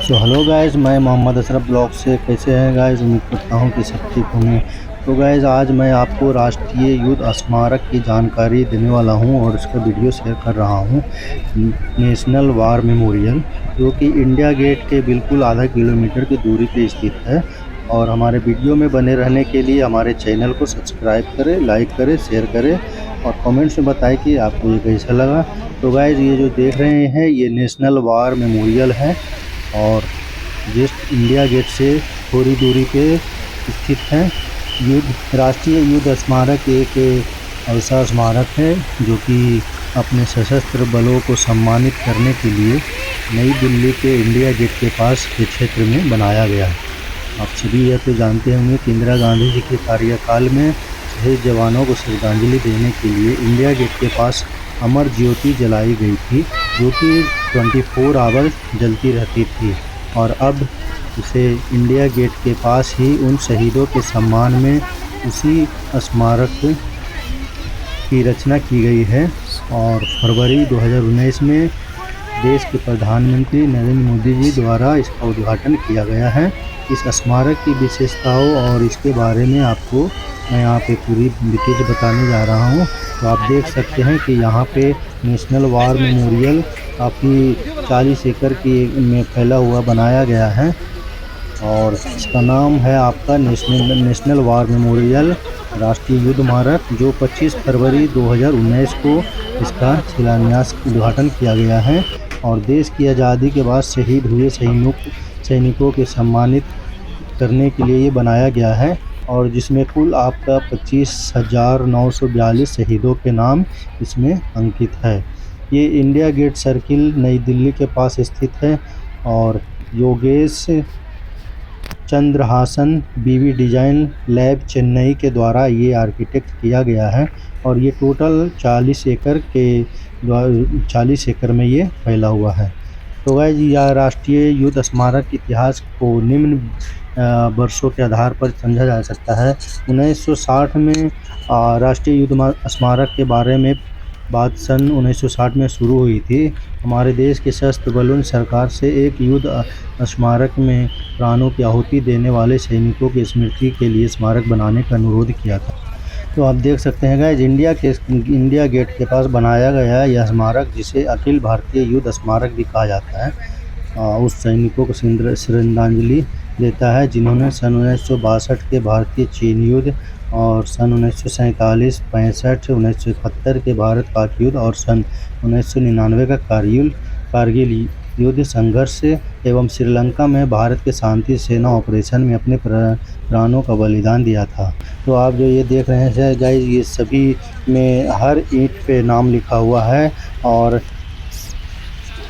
So hello guys, मैं Mohammad Ashraf blog से। कैसे हैं गाइस? उम्मीद करता हूं कि सब ठीक होंगे। तो गाइस, आज मैं आपको राष्ट्रीय युद्ध स्मारक की जानकारी देने वाला हूं और उसका वीडियो शेयर कर रहा हूं। नेशनल वार मेमोरियल, जो कि इंडिया गेट के बिल्कुल आधा किलोमीटर की दूरी पे स्थित है। और हमारे वीडियो में बने रहने के लिए हमारे चैनल को सब्सक्राइब करें, लाइक करें, शेयर करें और कमेंट्स में बताएं कि आपको ये कैसा लगा। तो गाइस, ये जो देख रहे हैं ये नेशनल वार मेमोरियल है और जस्ट इंडिया गेट से थोड़ी दूरी पे स्थित है। राष्ट्रीय युद्ध स्मारक एक ऐसा स्मारक है जो कि अपने सशस्त्र बलों को सम्मानित करने के लिए नई दिल्ली के इंडिया गेट के पास के क्षेत्र में बनाया गया है। आप सभी यह तो जानते होंगे कि इंदिरा गांधी जी के कार्यकाल में शहीद जवानों को श्रद्धांजलि देने के लिए इंडिया गेट के पास अमर ज्योति जलाई गई थी, जो कि 24 आवर जलती रहती थी। और अब इसे इंडिया गेट के पास ही उन शहीदों के सम्मान में उसी स्मारक की रचना की गई है। और फरवरी 2019 में देश के प्रधानमंत्री नरेंद्र मोदी जी द्वारा इसका उद्घाटन किया गया है। इस स्मारक की विशेषताओं और इसके बारे में आपको मैं यहाँ पे पूरी डिटेल बताने जा रहा हूँ। तो आप देख सकते हैं कि यहाँ पे नेशनल वार मेमोरियल काफ़ी 40 एकड़ की में फैला हुआ बनाया गया है और इसका नाम है आपका नेशनल वार मेमोरियल राष्ट्रीय युद्ध स्मारक, जो 25 फरवरी 2019 को इसका शिलान्यास उद्घाटन किया गया है। और देश की आज़ादी के बाद शहीद हुए सैनिकों के सम्मानित करने के लिए ये बनाया गया है और जिसमें कुल आपका 25,942 शहीदों के नाम इसमें अंकित है। ये इंडिया गेट सर्किल नई दिल्ली के पास स्थित है और योगेश चंद्रहासन बीवी डिज़ाइन लैब चेन्नई के द्वारा ये आर्किटेक्ट किया गया है। और ये टोटल 40 एकड़ में ये फैला हुआ है। तो गाइस, यह राष्ट्रीय युद्ध स्मारक इतिहास को निम्न वर्षों के आधार पर समझा जा सकता है। 1960 में राष्ट्रीय युद्ध स्मारक के बारे में बात सन 1960 में शुरू हुई थी। हमारे देश के सशस्त्र बलों ने सरकार से एक युद्ध स्मारक में प्राणों की आहुति देने वाले सैनिकों की स्मृति के लिए स्मारक बनाने का अनुरोध किया था। तो आप देख सकते हैं गाइस, इंडिया गेट के पास बनाया गया यह स्मारक, जिसे अखिल भारतीय युद्ध स्मारक भी कहा जाता है, उस सैनिकों को श्रद्धांजलि देता है जिन्होंने सन 1962 के भारतीय चीन युद्ध और सन 1947, 65, 1971 के भारत पाक युद्ध और सन 1999 का कारगिल युद्ध संघर्ष एवं श्रीलंका में भारत के शांति सेना ऑपरेशन में अपने प्राणों का बलिदान दिया था। तो आप जो ये देख रहे हैं गाइस, ये सभी में हर ईंट पे नाम लिखा हुआ है। और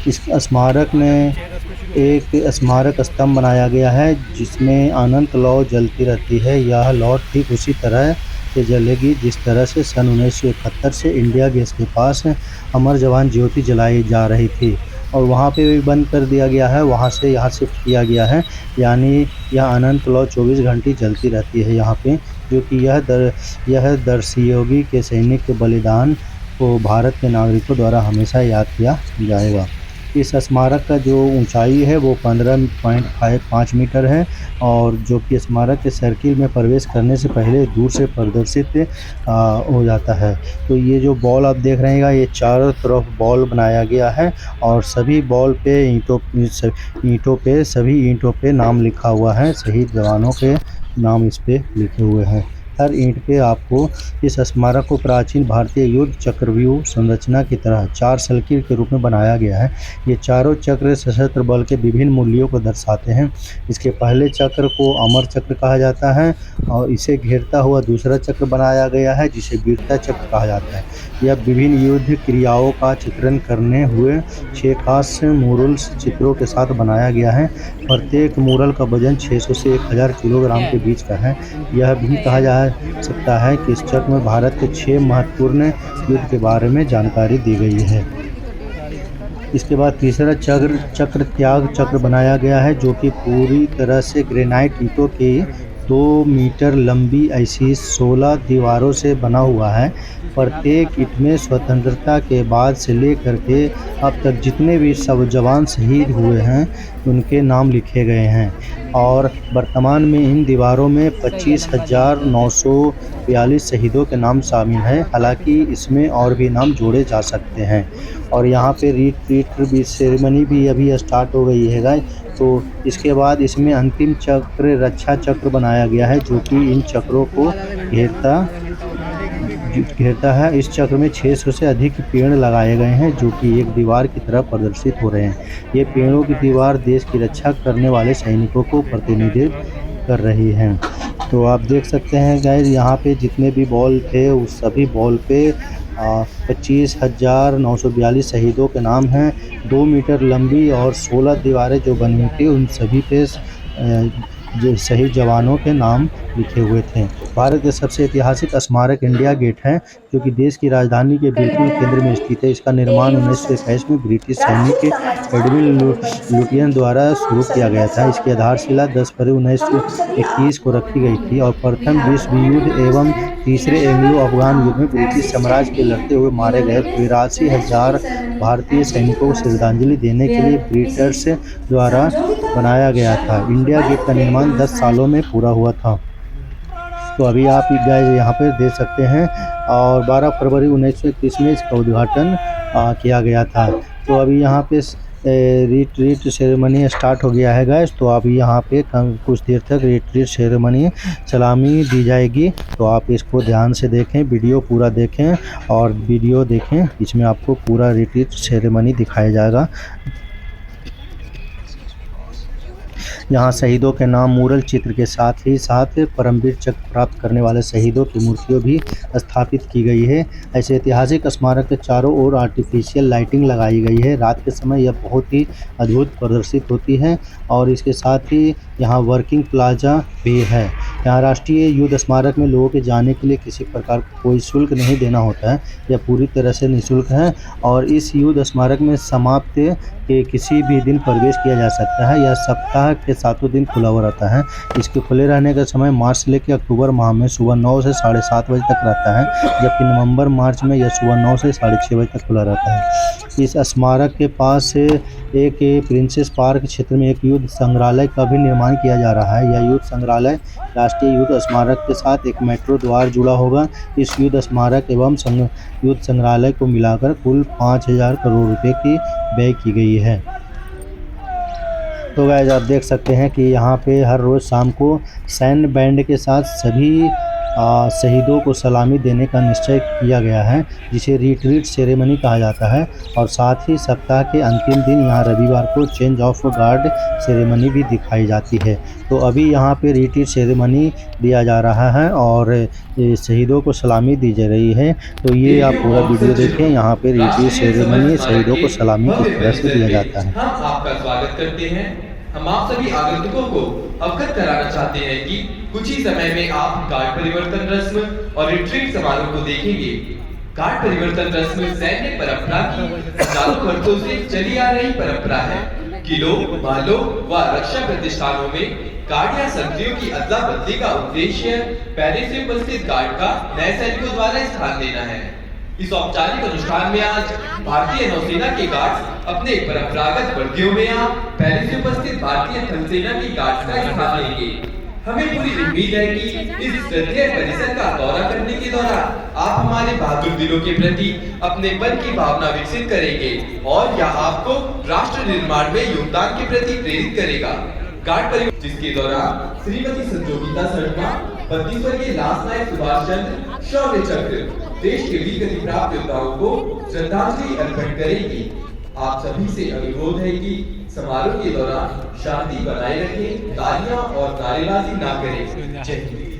इस स्मारक में एक स्मारक स्तंभ बनाया गया है जिसमें अनंत लौ जलती रहती है। यह लौ ठीक उसी तरह से जलेगी जिस तरह से सन 1971 से इंडिया गेट के पास अमर जवान ज्योति जलाई जा रही थी और वहाँ पे भी बंद कर दिया गया है, वहाँ से यहाँ शिफ्ट किया गया है। यानी यह अनंत लौ 24 घंटे जलती रहती है यहाँ पे, क्योंकि यह दर्शयोगी के सैनिक के बलिदान को भारत के नागरिकों द्वारा हमेशा याद किया जाएगा। इस स्मारक का जो ऊंचाई है वो 15.5 मीटर है और जो कि स्मारक के सर्किल में प्रवेश करने से पहले दूर से प्रदर्शित हो जाता है। तो ये जो बॉल आप देख रहे हैं, ये चारों तरफ बॉल बनाया गया है और सभी बॉल पे सभी ईंटों पे नाम लिखा हुआ है। शहीद जवानों के नाम इस पे लिखे हुए हैं। हर ईंट पे आपको इस स्मारक को प्राचीन भारतीय युद्ध चक्रव्यूह संरचना की तरह 4 सर्किल के रूप में बनाया गया है। ये चारों चक्र सशस्त्र बल के विभिन्न मूल्यों को दर्शाते हैं। इसके पहले चक्र को अमर चक्र कहा जाता है और इसे घेरता हुआ दूसरा चक्र बनाया गया है जिसे वीरता चक्र कहा जाता है। यह विभिन्न युद्ध क्रियाओं का चित्रण करने हुए 6 खास मूरल्स चित्रों के साथ बनाया गया है। प्रत्येक मूरल का वजन 600 से 1000 किलोग्राम के बीच का है। यह भी कहा जा सकता है कि इस चक्र में भारत के 6 महत्वपूर्ण युद्ध के बारे में जानकारी दी गई है। इसके बाद तीसरा चक्र त्याग चक्र बनाया गया है, जो कि पूरी तरह से ग्रेनाइट ईंटों की 2 मीटर लंबी ऐसी 16 दीवारों से बना हुआ है। प्रत्येक ईंट में स्वतंत्रता के बाद से लेकर के अब तक जितने भी सब जवान शहीद हुए हैं उनके नाम लिखे गए हैं और वर्तमान में इन दीवारों में 25,942 शहीदों के नाम शामिल हैं। हालांकि इसमें और भी नाम जोड़े जा सकते हैं और यहाँ पे रीट्रीट भी सेरेमनी भी अभी स्टार्ट हो गई है गाइस। तो इसके बाद इसमें अंतिम चक्र रक्षा चक्र बनाया गया है जो कि इन चक्रों को घेरता है। इस चक्र में 600 से अधिक पेड़ लगाए गए हैं जो कि एक दीवार की तरह प्रदर्शित हो रहे हैं। ये पेड़ों की दीवार देश की रक्षा करने वाले सैनिकों को प्रतिनिधित्व कर रही है। तो आप देख सकते हैं गाइस यहाँ पे जितने भी बॉल थे उस सभी बॉल पे 25,942 शहीदों के नाम हैं। 2 मीटर लंबी और 16 दीवारें जो बनी हुई थी उन सभी पे जो शहीद जवानों के नाम लिखे हुए थे। भारत के सबसे ऐतिहासिक स्मारक इंडिया गेट है जो कि देश की राजधानी के बिल्कुल केंद्र में स्थित है। इसका निर्माण 1921 में ब्रिटिश सैनिक एडविन लुटियन द्वारा शुरू किया गया था। इसकी आधारशिला 10 फरवरी 1921 को रखी गई थी और प्रथम विश्व युद्ध एवं तीसरे एंग्लो अफगान युद्ध में ब्रिटिश साम्राज्य के लड़ते हुए मारे गए 83,000 भारतीय सैनिकों को श्रद्धांजलि देने के लिए ब्रिटिश द्वारा बनाया गया था। इंडिया गेट का निर्माण 10 सालों में पूरा हुआ था। तो अभी आप गाइस यहाँ पे देख सकते हैं और 12 फरवरी 1931 में इसका उद्घाटन किया गया था। तो अभी यहाँ पे रिट्रीट सेरेमनी स्टार्ट हो गया है गाइस। तो अभी यहाँ पे कुछ देर तक रिट्रीट सेरेमनी सलामी दी जाएगी। तो आप इसको ध्यान से देखें, वीडियो पूरा देखें और वीडियो देखें, इसमें आपको पूरा रिट्रीट सेरेमनी दिखाया जाएगा। यहाँ शहीदों के नाम मूरल चित्र के साथ ही साथ परमवीर चक्र प्राप्त करने वाले शहीदों की मूर्तियाँ भी स्थापित की गई है। ऐसे ऐतिहासिक स्मारक के चारों ओर आर्टिफिशियल लाइटिंग लगाई गई है। रात के समय यह बहुत ही अद्भुत प्रदर्शित होती है और इसके साथ ही यहाँ वर्किंग प्लाजा भी है। यहाँ राष्ट्रीय युद्ध स्मारक में लोगों के जाने के लिए किसी प्रकार का कोई शुल्क नहीं देना होता है। यह पूरी तरह से निःशुल्क है और इस युद्ध स्मारक में समाप्त के किसी भी दिन प्रवेश किया जा सकता है। यह सप्ताह के 7 दिन खुला हुआ रहता है। इसके खुले रहने का समय मार्च से लेकर अक्टूबर माह में सुबह 9 से 7:30 बजे तक रहता है, जबकि नवंबर मार्च में यह सुबह 9 से 6:30 बजे तक खुला रहता है। इस स्मारक के पास से एक प्रिंसेस पार्क क्षेत्र में एक युद्ध संग्रहालय का भी निर्माण किया जा रहा है। यह युद्ध संग्रहालय राष्ट्रीय युद्ध स्मारक के साथ एक मेट्रो द्वार जुड़ा होगा। इस युद्ध स्मारक एवं युद्ध संग्रहालय को मिलाकर कुल 5,000 करोड़ रुपए की व्यय की गई है। तो गाइस आप देख सकते हैं कि यहाँ पे हर रोज़ शाम को सैन्य बैंड के साथ सभी शहीदों को सलामी देने का निश्चय किया गया है, जिसे रिट्रीट सेरेमनी कहा जाता है। और साथ ही सप्ताह के अंतिम दिन यहाँ रविवार को चेंज ऑफ गार्ड सेरेमनी भी दिखाई जाती है। तो अभी यहाँ पे रिट्रीट सेरेमनी दिया जा रहा है और शहीदों को सलामी दी जा रही है। तो ये आप पूरा वीडियो देखें। यहाँ पे रिट्रीट सेरेमनी शहीदों को सलामी किस तरह से दिया जाता है। हम आपका स्वागत करते हैं। हम आप सभी आगंतुकों को अवगत कराना चाहते हैं कि कुछ ही समय में आप गार्ड परिवर्तन रस्म और रिट्रीट समारोह को देखेंगे। गार्ड परिवर्तन रस्म सैन्य परंपरा की हजारों वर्षों से चली आ रही परंपरा है। किलों, महलों व रक्षा प्रतिष्ठानों में गार्ड या संतरियों की अदला बदली का उद्देश्य पहले से उपस्थित गार्ड का नए सैनिकों द्वारा स्थान लेना है। इस औपचारिक अनुष्ठान में आज भारतीय नौसेना के गार्ड्स अपने परंपरागत वर्दियों में पहले से उपस्थित भारतीय थल सेना की गार्ड्स का स्थान लेंगे। हमें पूरी उम्मीद है कि इस श्रद्धेय परिसर का दौरा करने के दौरान आप हमारे बहादुर दिलों के प्रति अपने मन की भावना विकसित करेंगे और यह आपको राष्ट्र निर्माण में योगदान के प्रति प्रेरित करेगा। गार्ड परिवार जिसके दौरान श्रीमती संजोगिता शर्मा, 32 वर्गीय लांस नायक सुभाष चंद्र शौर्य चक्र देश के वीर गति प्राप्त योद्धाओं को श्रद्धांजलि अर्पण करेगी। आप सभी से अनुरोध है कि समारोह के दौरान शांति बनाए रखें, तालियां और नारेबाजी ना करें। जय हिंद।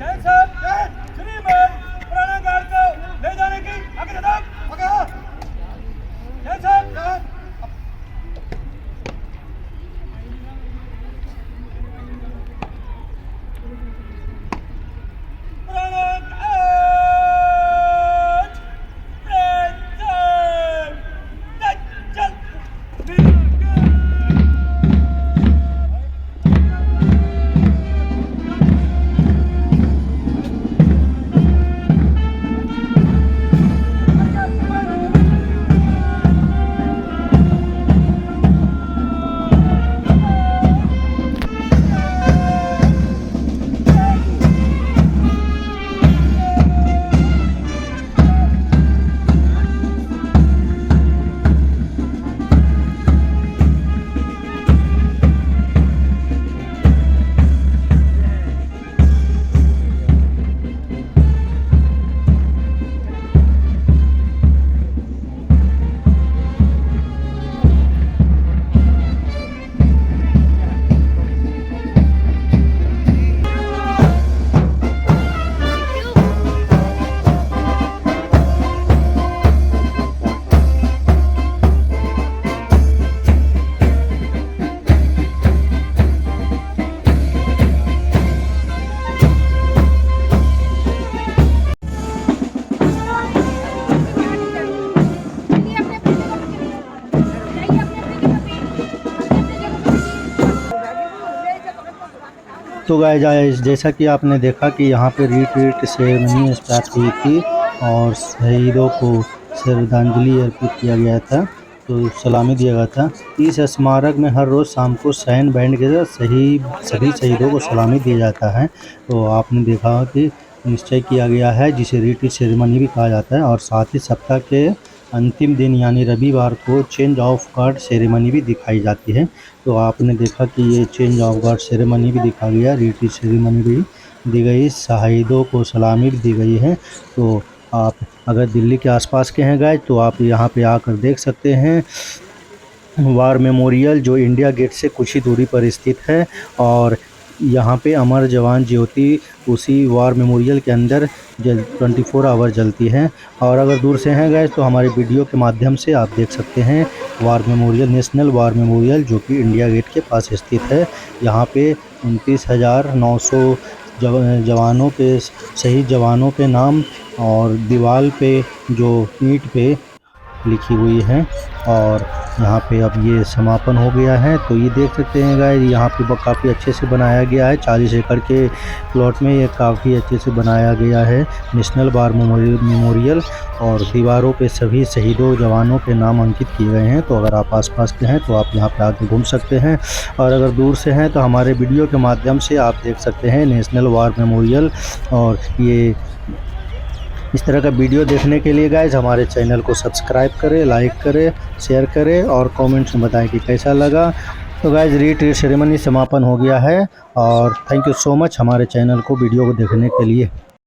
Cancel! तो गाइस जैसा कि आपने देखा कि यहाँ पे रीट्रीट सेरेमनी स्टार्ट हुई थी और शहीदों को श्रद्धांजलि अर्पित किया गया था, तो सलामी दिया गया था। इस स्मारक में हर रोज़ शाम को सैन्य बैंड के साथ सभी शहीदों को सलामी दिया जाता है। तो आपने देखा कि निश्चय किया गया है जिसे रीट्रीट सेरेमनी भी कहा जाता है। और साथ ही सप्ताह के अंतिम दिन यानी रविवार को चेंज ऑफ गार्ड सेरेमनी भी दिखाई जाती है। तो आपने देखा कि ये चेंज ऑफ गार्ड सेरेमनी भी दिखा गया, रीट्रीट सेरेमनी भी दी गई, शहीदों को सलामी भी दी गई है। तो आप अगर दिल्ली के आसपास के हैं गाइस तो आप यहाँ पे आकर देख सकते हैं वार मेमोरियल, जो इंडिया गेट से कुछ ही दूरी पर स्थित है। और यहाँ पे अमर जवान ज्योति उसी वार मेमोरियल के अंदर 24 आवर जलती है। और अगर दूर से हैं गाइस तो हमारे वीडियो के माध्यम से आप देख सकते हैं war memorial, national war memorial, जो कि इंडिया गेट के पास स्थित है। यहाँ पे 29,900 जवानों के, शहीद जवानों के नाम और दीवार पे जो ईंट पे लिखी हुई है। और यहाँ पे अब ये समापन हो गया है। तो ये देख सकते हैं गाइस, यहाँ पे काफ़ी अच्छे से बनाया गया है। 40 एकड़ के प्लॉट में ये काफ़ी अच्छे से बनाया गया है नेशनल वार मेमोरियल। और दीवारों पे सभी शहीदों जवानों के नाम अंकित किए गए हैं। तो अगर आप आसपास के हैं तो आप यहाँ पे आके घूम सकते हैं, और अगर दूर से हैं तो हमारे वीडियो के माध्यम से आप देख सकते हैं नेशनल वार मेमोरियल। और ये इस तरह का वीडियो देखने के लिए गाइज हमारे चैनल को सब्सक्राइब करें, लाइक करें, शेयर करें और कमेंट्स में बताएं कि कैसा लगा। तो गाइज रीट्रीट सेरेमनी समापन हो गया है। और थैंक यू सो मच हमारे चैनल को वीडियो को देखने के लिए।